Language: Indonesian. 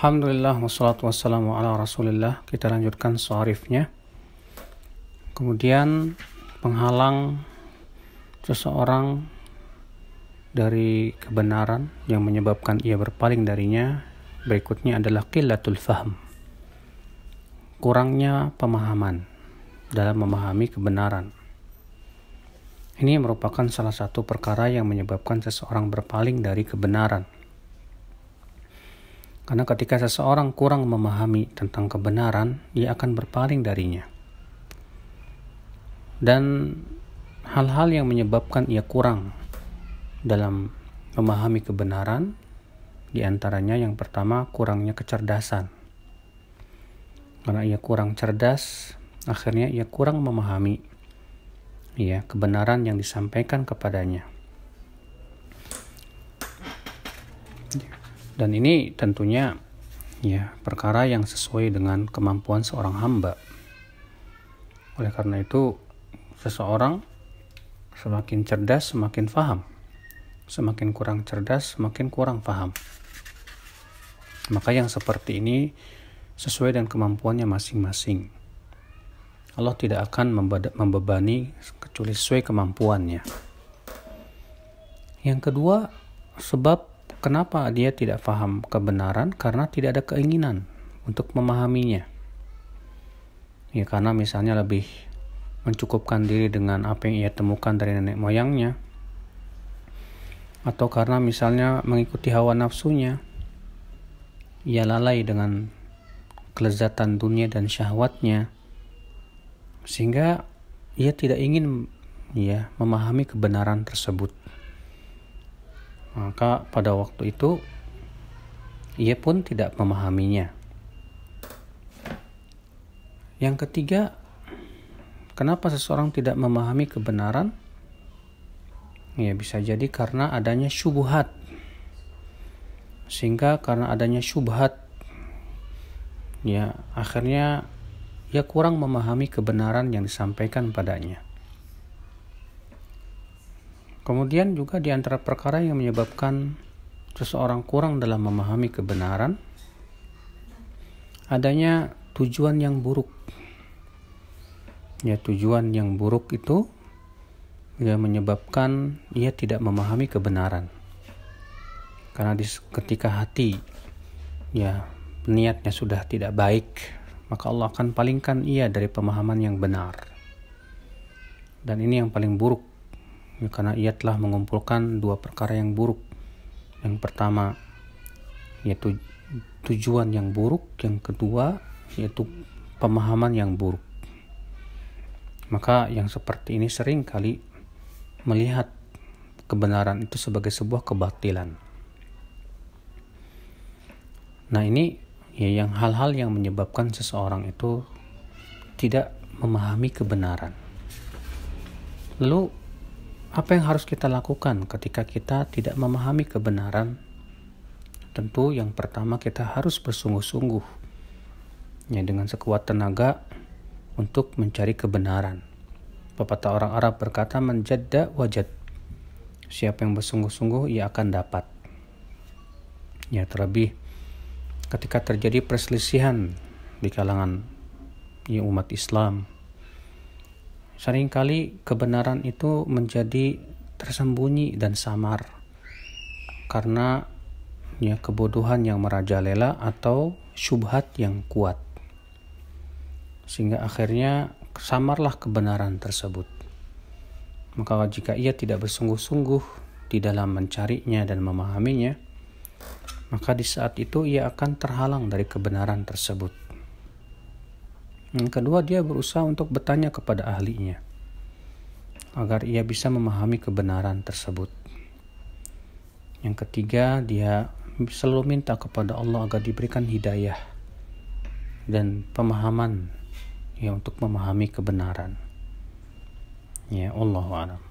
Alhamdulillah wassalatu wassalamu ala rasulillah. Kita lanjutkan soarifnya. Kemudian penghalang seseorang dari kebenaran yang menyebabkan ia berpaling darinya berikutnya adalah qillatul fahm, kurangnya pemahaman dalam memahami kebenaran. Ini merupakan salah satu perkara yang menyebabkan seseorang berpaling dari kebenaran. Karena ketika seseorang kurang memahami tentang kebenaran, ia akan berpaling darinya. Dan hal-hal yang menyebabkan ia kurang dalam memahami kebenaran, di antaranya yang pertama kurangnya kecerdasan. Karena ia kurang cerdas, akhirnya ia kurang memahami kebenaran yang disampaikan kepadanya. Dan ini tentunya perkara yang sesuai dengan kemampuan seorang hamba. Oleh karena itu, seseorang semakin cerdas semakin faham, semakin kurang cerdas semakin kurang faham. Maka yang seperti ini sesuai dengan kemampuannya masing-masing. Allah tidak akan membebani kecuali sesuai kemampuannya. Yang kedua, sebab kenapa dia tidak paham kebenaran? Karena tidak ada keinginan untuk memahaminya. Karena misalnya lebih mencukupkan diri dengan apa yang ia temukan dari nenek moyangnya, atau karena misalnya mengikuti hawa nafsunya, ia lalai dengan kelezatan dunia dan syahwatnya, sehingga ia tidak ingin memahami kebenaran tersebut. Maka pada waktu itu ia pun tidak memahaminya. Yang ketiga, kenapa seseorang tidak memahami kebenaran? Bisa jadi karena adanya syubhat. Sehingga karena adanya syubhat, akhirnya ia kurang memahami kebenaran yang disampaikan padanya. Kemudian juga di antara perkara yang menyebabkan seseorang kurang dalam memahami kebenaran, adanya tujuan yang buruk. Tujuan yang buruk itu menyebabkan ia tidak memahami kebenaran. Karena ketika hati niatnya sudah tidak baik, maka Allah akan palingkan ia dari pemahaman yang benar. Dan ini yang paling buruk, karena ia telah mengumpulkan dua perkara yang buruk. Yang pertama yaitu tujuan yang buruk, yang kedua yaitu pemahaman yang buruk. Maka yang seperti ini sering kali melihat kebenaran itu sebagai sebuah kebatilan. Nah, ini yang hal-hal yang menyebabkan seseorang itu tidak memahami kebenaran. Lalu apa yang harus kita lakukan ketika kita tidak memahami kebenaran? Tentu yang pertama kita harus bersungguh-sungguh dengan sekuat tenaga untuk mencari kebenaran. Pepatah orang Arab berkata, man jadda wajad. Siapa yang bersungguh-sungguh ia akan dapat. Terlebih ketika terjadi perselisihan di kalangan umat Islam, seringkali kebenaran itu menjadi tersembunyi dan samar karena kebodohan yang merajalela atau syubhat yang kuat, sehingga akhirnya samarlah kebenaran tersebut. Maka jika ia tidak bersungguh-sungguh di dalam mencarinya dan memahaminya, maka di saat itu ia akan terhalang dari kebenaran tersebut. Yang kedua, dia berusaha untuk bertanya kepada ahlinya agar ia bisa memahami kebenaran tersebut. Yang ketiga, dia selalu minta kepada Allah agar diberikan hidayah dan pemahaman untuk memahami kebenaran. Allahu a'lam.